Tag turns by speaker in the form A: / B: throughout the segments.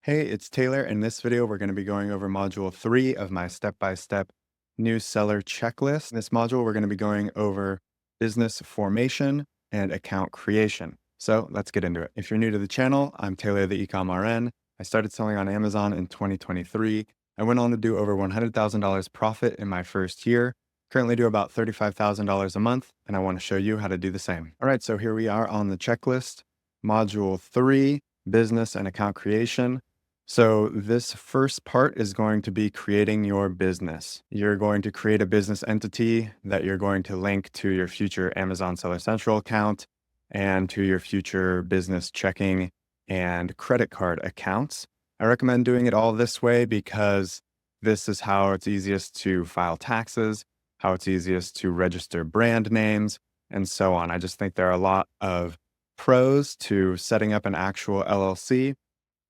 A: Hey, it's Taylor. In this video, we're going to be going over module 3 of my step-by-step new seller checklist. In this module, we're going to be going over business formation and account creation. So let's get into it. If you're new to the channel, I'm Taylor, the Ecom RN. I started selling on Amazon in 2023. I went on to do over $100,000 profit in my first year. Currently do about $35,000 a month, and I want to show you how to do the same. All right, so here we are on the checklist. Module 3, business and account creation. So this first part is going to be creating your business. You're going to create a business entity that you're going to link to your future Amazon Seller Central account and to your future business checking and credit card accounts. I recommend doing it all this way because this is how it's easiest to file taxes, how it's easiest to register brand names, and so on. I just think there are a lot of pros to setting up an actual LLC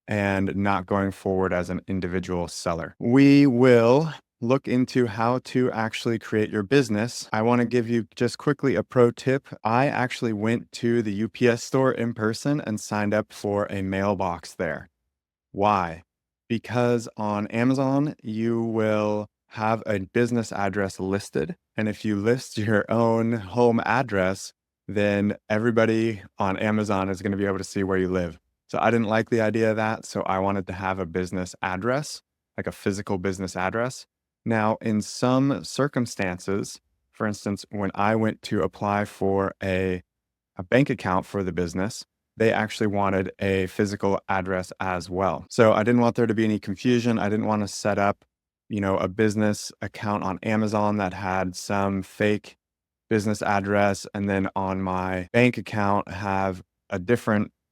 A: and not going forward as an individual seller. We will look into how to actually create your business. I want to give you just quickly a pro tip. I actually went to the UPS store in person and signed up for a mailbox there. Why? Because on Amazon, you will have a business address listed. And if you list your own home address, then everybody on Amazon is going to be able to see where you live. So I didn't like the idea of that. So I wanted to have a business address, like a physical business address. Now, in some circumstances, for instance, when I went to apply for a bank account for the business, they actually wanted a physical address as well. So I didn't want there to be any confusion. I didn't want to set up, a business account on Amazon that had some fake business address, and then on my bank account have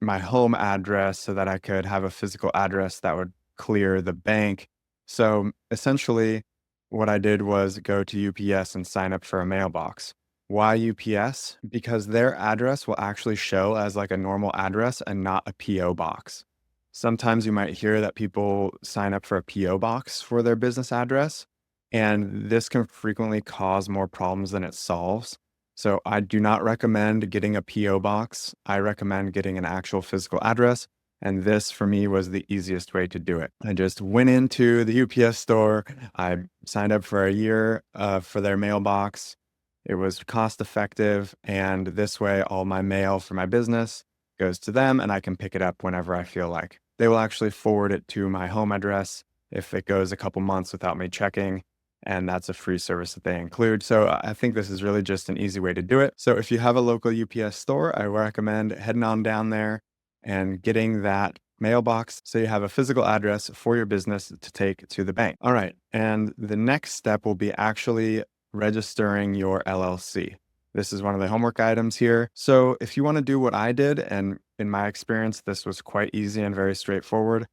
A: my home address so that I could have a physical address that would clear the bank. So essentially what I did was go to UPS and sign up for a mailbox. Why UPS? Because their address will actually show as like a normal address and not a PO box. Sometimes you might hear that people sign up for a PO box for their business address, and this can frequently cause more problems than it solves. So I do not recommend getting a PO box. I recommend getting an actual physical address. And this for me was the easiest way to do it. I just went into the UPS store. I signed up for a year for their mailbox. It was cost effective. And this way, all my mail for my business goes to them and I can pick it up whenever I feel like. They will actually forward it to my home address if it goes a couple months without me checking. And that's a free service that they include. So I think this is really just an easy way to do it. So if you have a local UPS store, I recommend heading on down there and getting that mailbox so you have a physical address for your business to take to the bank. All right. And the next step will be actually registering your LLC. This is one of the homework items here. So if you want to do what I did, and in my experience, this was quite easy and very straightforward.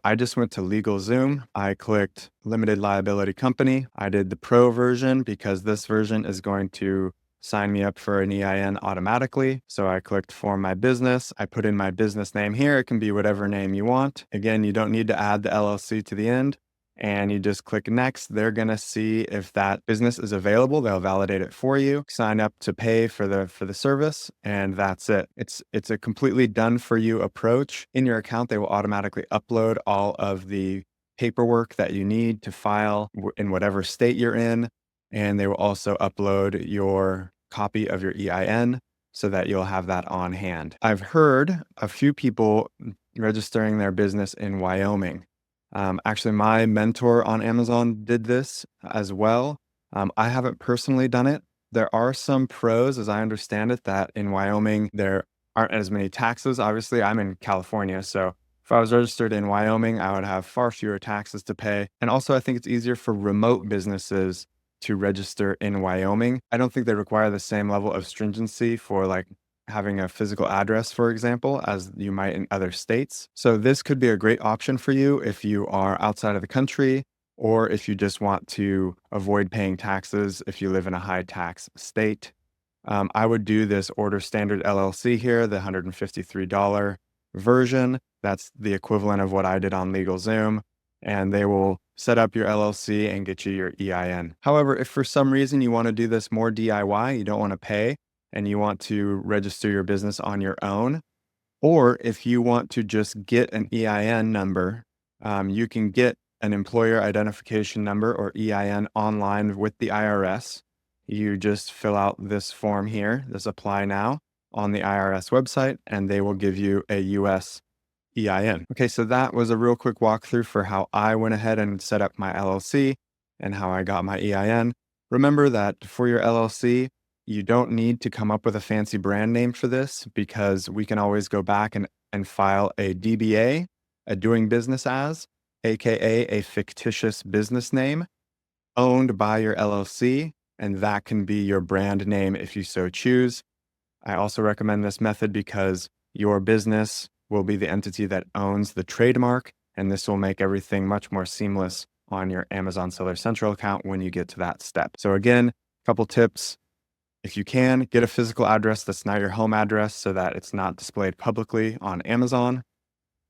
A: I just went to LegalZoom. I clicked limited liability company. I did the pro version because this version is going to sign me up for an EIN automatically. So I clicked form my business. I put in my business name here. It can be whatever name you want. Again, you don't need to add the LLC to the end. And you just click next. They're going to see if that business is available. They'll validate it for you, sign up to pay for the service, and that's it. It's a completely done for you approach. In your account, they will automatically upload all of the paperwork that you need to file in whatever state you're in, and they will also upload your copy of your EIN so that you'll have that on hand. I've heard a few people registering their business in Wyoming. Actually, my mentor on Amazon did this as well. I haven't personally done it. There are some pros, as I understand it, that in Wyoming, there aren't as many taxes. Obviously, I'm in California, so if I was registered in Wyoming, I would have far fewer taxes to pay. And also, I think it's easier for remote businesses to register in Wyoming. I don't think they require the same level of stringency for like having a physical address, for example, as you might in other states. So this could be a great option for you if you are outside of the country, or if you just want to avoid paying taxes if you live in a high tax state. I would do this Order Standard LLC here, the $153 version. That's the equivalent of what I did on LegalZoom, and they will set up your LLC and get you your EIN. However, if for some reason you want to do this more DIY, you don't want to pay, and you want to register your business on your own, Or if you want to just get an EIN number, you can get an employer identification number or EIN online with the IRS. You just fill out this form here, this apply now on the IRS website, and they will give you a US EIN. Okay, so that was a real quick walkthrough for how I went ahead and set up my LLC and how I got my EIN. Remember that for your LLC, you don't need to come up with a fancy brand name for this because we can always go back and file a DBA, a doing business as, AKA a fictitious business name owned by your LLC, and that can be your brand name if you so choose. I also recommend this method because your business will be the entity that owns the trademark, and this will make everything much more seamless on your Amazon Seller Central account when you get to that step. So again, a couple tips. If you can, get a physical address that's not your home address so that it's not displayed publicly on Amazon.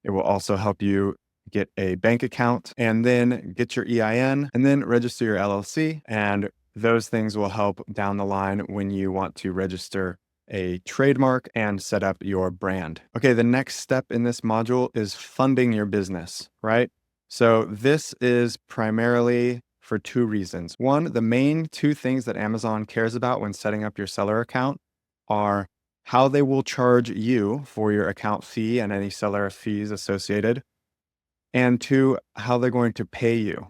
A: It will also help you get a bank account and then get your EIN and then register your LLC. And those things will help down the line when you want to register a trademark and set up your brand. Okay, the next step in this module is funding your business, right? So this is primarily for two reasons. One, the main two things that Amazon cares about when setting up your seller account are how they will charge you for your account fee and any seller fees associated, and two, how they're going to pay you.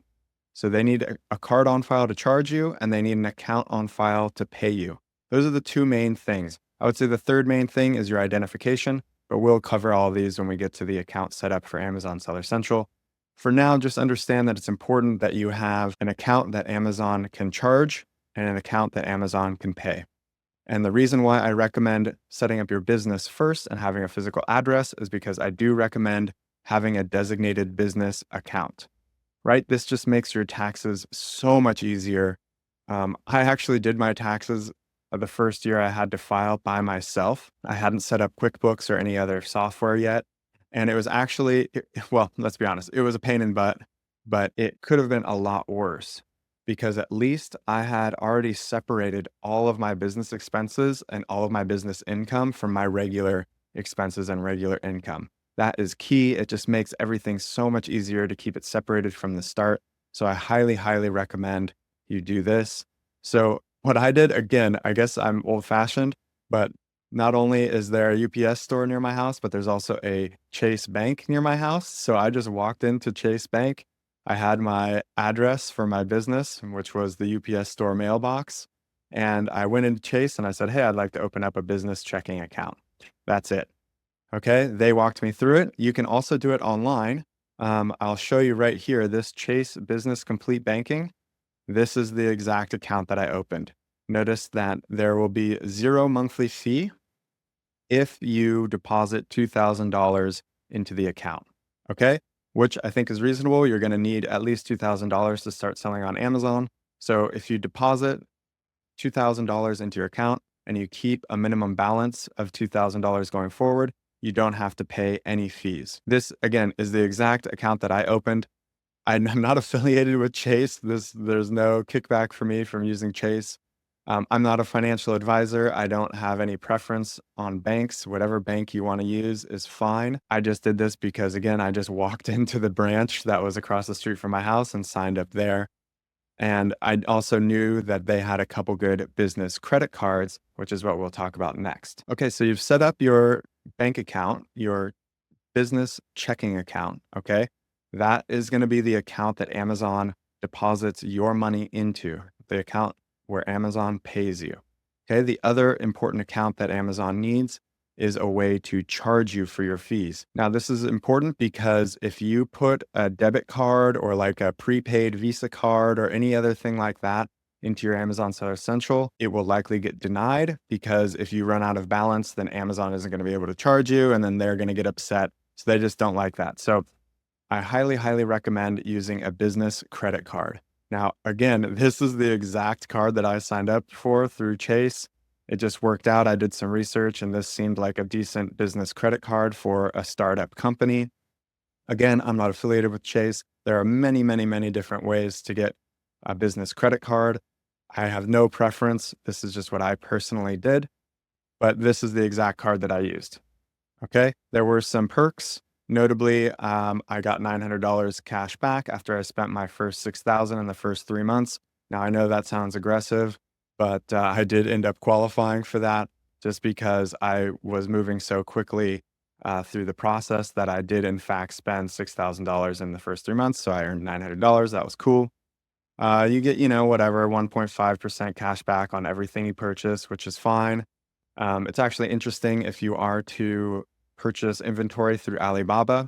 A: So they need a card on file to charge you, and they need an account on file to pay you. Those are the two main things. I would say the third main thing is your identification, but we'll cover all of these when we get to the account setup for Amazon Seller Central. For now, just understand that it's important that you have an account that Amazon can charge and an account that Amazon can pay. And the reason why I recommend setting up your business first and having a physical address is because I do recommend having a designated business account, right? This just makes your taxes so much easier. I actually did my taxes the first year I had to file by myself. I hadn't set up QuickBooks or any other software yet. And it was actually, well, let's be honest, it was a pain in the butt, but it could have been a lot worse because at least I had already separated all of my business expenses and all of my business income from my regular expenses and regular income. That is key. It just makes everything so much easier to keep it separated from the start. So I highly, highly recommend you do this. So what I did, again, I guess I'm old fashioned, but not only is there a UPS store near my house, but there's also a Chase Bank near my house. So I just walked into Chase Bank. I had my address for my business, which was the UPS store mailbox. And I went into Chase and I said, hey, I'd like to open up a business checking account. That's it. Okay. They walked me through it. You can also do it online. I'll show you right here, this Chase Business Complete Banking. This is the exact account that I opened. Notice that there will be 0 monthly fee if you deposit $2,000 into the account, okay? Which I think is reasonable. You're going to need at least $2,000 to start selling on Amazon. So if you deposit $2,000 into your account and you keep a minimum balance of $2,000 going forward, you don't have to pay any fees. This, again, is the exact account that I opened. I'm not affiliated with Chase. There's no kickback for me from using Chase. I'm not a financial advisor. I don't have any preference on banks. Whatever bank you want to use is fine. I just did this because, again, I just walked into the branch that was across the street from my house and signed up there. And I also knew that they had a couple good business credit cards, which is what we'll talk about next. Okay, so you've set up your bank account, your business checking account, okay? That is going to be the account that Amazon deposits your money into, the account where Amazon pays you. Okay, the other important account that Amazon needs is a way to charge you for your fees. Now, this is important because if you put a debit card or like a prepaid Visa card or any other thing like that into your Amazon Seller Central, it will likely get denied because if you run out of balance, then Amazon isn't going to be able to charge you and then they're going to get upset. So they just don't like that. So I highly, highly recommend using a business credit card. Now, again, this is the exact card that I signed up for through Chase. It just worked out. I did some research and this seemed like a decent business credit card for a startup company. Again, I'm not affiliated with Chase. There are many, many, many different ways to get a business credit card. I have no preference. This is just what I personally did, but this is the exact card that I used. Okay. There were some perks. Notably, I got $900 cash back after I spent my first 6,000 in the first 3 months. Now I know that sounds aggressive, but I did end up qualifying for that just because I was moving so quickly through the process that I did in fact spend $6,000 in the first 3 months. So I earned $900. That was cool. You get, whatever, 1.5% cash back on everything you purchase, which is fine. It's actually interesting if you are to purchase inventory through Alibaba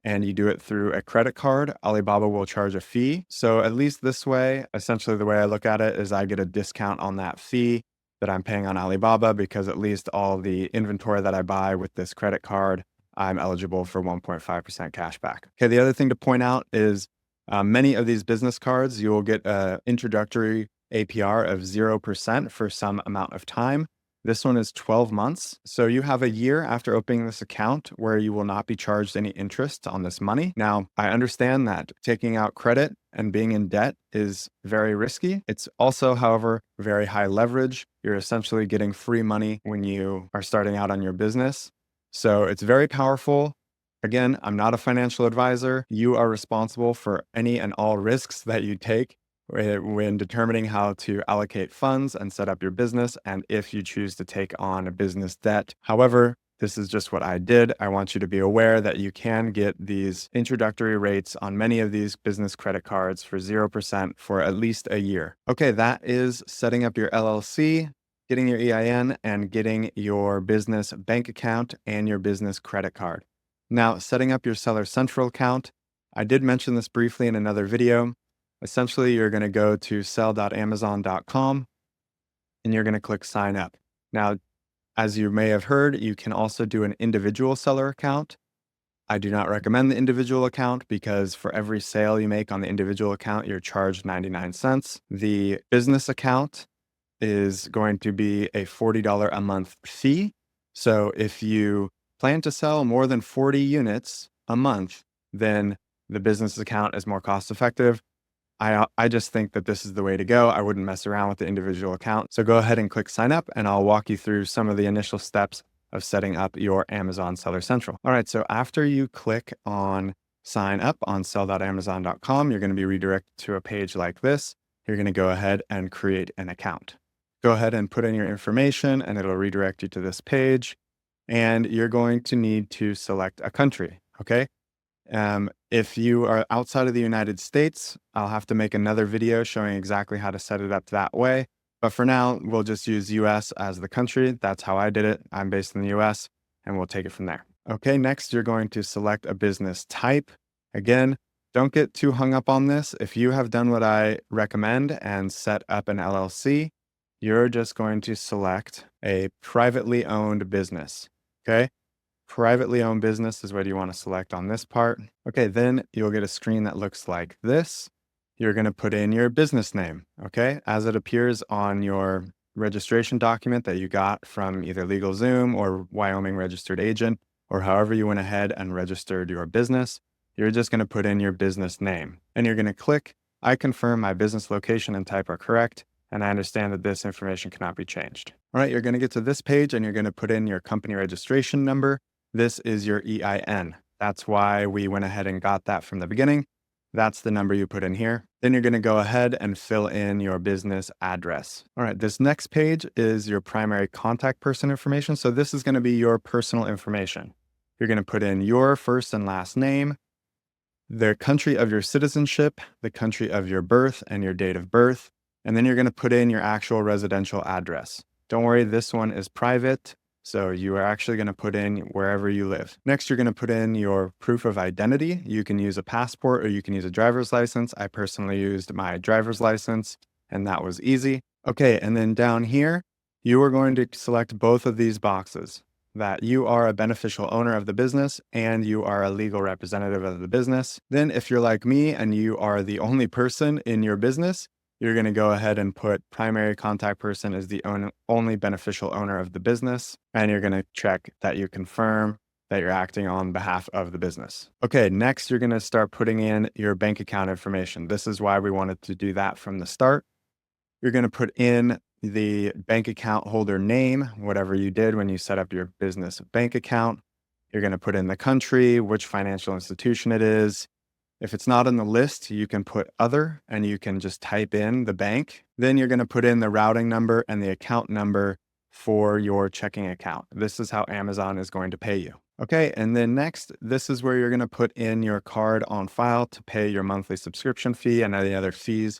A: and you do it through a credit card, Alibaba will charge a fee. So at least this way, essentially the way I look at it is I get a discount on that fee that I'm paying on Alibaba because at least all the inventory that I buy with this credit card, I'm eligible for 1.5% cash back. Okay, the other thing to point out is many of these business cards, you will get an introductory APR of 0% for some amount of time. This one is 12 months. So you have a year after opening this account where you will not be charged any interest on this money. Now, I understand that taking out credit and being in debt is very risky. It's also, however, very high leverage. You're essentially getting free money when you are starting out on your business. So it's very powerful. Again, I'm not a financial advisor. You are responsible for any and all risks that you take when determining how to allocate funds and set up your business, and if you choose to take on a business debt. However, this is just what I did. I want you to be aware that you can get these introductory rates on many of these business credit cards for 0% for at least a year. Okay, that is setting up your LLC, getting your EIN, and getting your business bank account and your business credit card. Now, setting up your Seller Central account. I did mention this briefly in another video. Essentially, you're going to go to sell.amazon.com and you're going to click sign up. Now, as you may have heard, you can also do an individual seller account. I do not recommend the individual account because for every sale you make on the individual account, you're charged 99 cents. The business account is going to be a $40 a month fee. So if you plan to sell more than 40 units a month, then the business account is more cost effective. I just think that this is the way to go. I wouldn't mess around with the individual account. So go ahead and click sign up and I'll walk you through some of the initial steps of setting up your Amazon Seller Central. All right, so after you click on sign up on sell.amazon.com, you're going to be redirected to a page like this. You're going to go ahead and create an account. Go ahead and put in your information and it'll redirect you to this page. And you're going to need to select a country, okay? If you are outside of the United States, I'll have to make another video showing exactly how to set it up that way. But for now, we'll just use US as the country. That's how I did it. I'm based in the US and we'll take it from there. Okay, next you're going to select a business type. Again, don't get too hung up on this. If you have done what I recommend and set up an LLC, you're just going to select a privately owned business, okay? Privately owned business is what you want to select on this part. Okay, then you'll get a screen that looks like this. You're going to put in your business name, okay, as it appears on your registration document that you got from either LegalZoom or Wyoming Registered Agent, or however you went ahead and registered your business. You're just going to put in your business name and you're going to click, I confirm my business location and type are correct, and I understand that this information cannot be changed. All right, you're going to get to this page and you're going to put in your company registration number. This is your EIN. That's why we went ahead and got that from the beginning. That's the number you put in here. Then you're going to go ahead and fill in your business address. All right, this next page is your primary contact person information. So this is going to be your personal information. You're going to put in your first and last name, the country of your citizenship, the country of your birth, and your date of birth. And then you're going to put in your actual residential address. Don't worry, this one is private. So you are actually going to put in wherever you live. Next, you're going to put in your proof of identity. You can use a passport or you can use a driver's license. I personally used my driver's license and that was easy. Okay, and then down here, you are going to select both of these boxes, that you are a beneficial owner of the business and you are a legal representative of the business. Then if you're like me and you are the only person in your business, you're going to go ahead and put primary contact person as the only beneficial owner of the business. And you're going to check that you confirm that you're acting on behalf of the business. Okay, next you're going to start putting in your bank account information. This is why we wanted to do that from the start. You're going to put in the bank account holder name, whatever you did when you set up your business bank account. You're going to put in the country, which financial institution it is. If it's not on the list, you can put other and you can just type in the bank. Then you're going to put in the routing number and the account number for your checking account. This is how Amazon is going to pay you. Okay, and then next, this is where you're going to put in your card on file to pay your monthly subscription fee and any other fees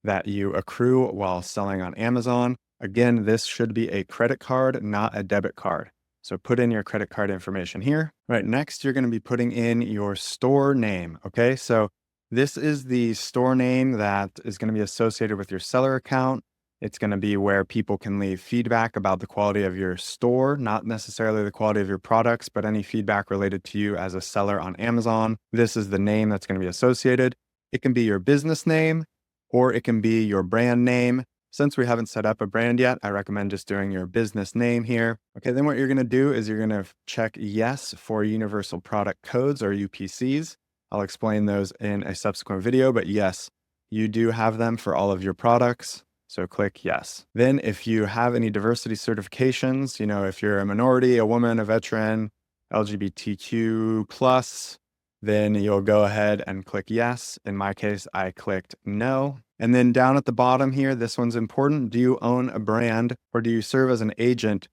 A: that you accrue while selling on Amazon. Again, this should be a credit card, not a debit card. So put in your credit card information here. All right, next you're going to be putting in your store name. Okay, so this is the store name that is going to be associated with your seller account. It's going to be where people can leave feedback about the quality of your store, not necessarily the quality of your products, but any feedback related to you as a seller on Amazon. This is the name that's going to be associated. It can be your business name or it can be your brand name. Since we haven't set up a brand yet, I recommend just doing your business name here. Okay, then what you're going to do is you're going to check yes for universal product codes or UPCs. I'll explain those in a subsequent video, but yes, you do have them for all of your products. So click yes. Then if you have any diversity certifications, if you're a minority, a woman, a veteran, LGBTQ plus, then you'll go ahead and click yes. In my case, I clicked no. And then down at the bottom here, this one's important. Do you own a brand or do you serve as an agent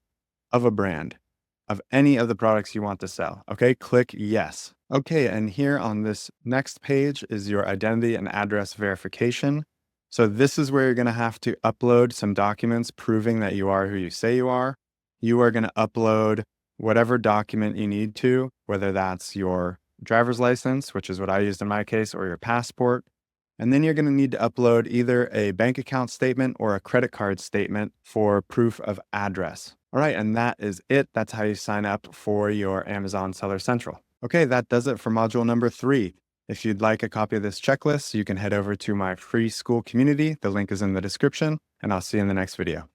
A: of a brand of any of the products you want to sell? Okay, click yes. Okay, and here on this next page is your identity and address verification. So this is where you're going to have to upload some documents proving that you are who you say you are. You are going to upload whatever document you need to, whether that's your driver's license, which is what I used in my case, or your passport. And then you're going to need to upload either a bank account statement or a credit card statement for proof of address. All right, and that is it. That's how you sign up for your Amazon Seller Central. Okay, that does it for module number 3. If you'd like a copy of this checklist, you can head over to my free school community. The link is in the description, and I'll see you in the next video.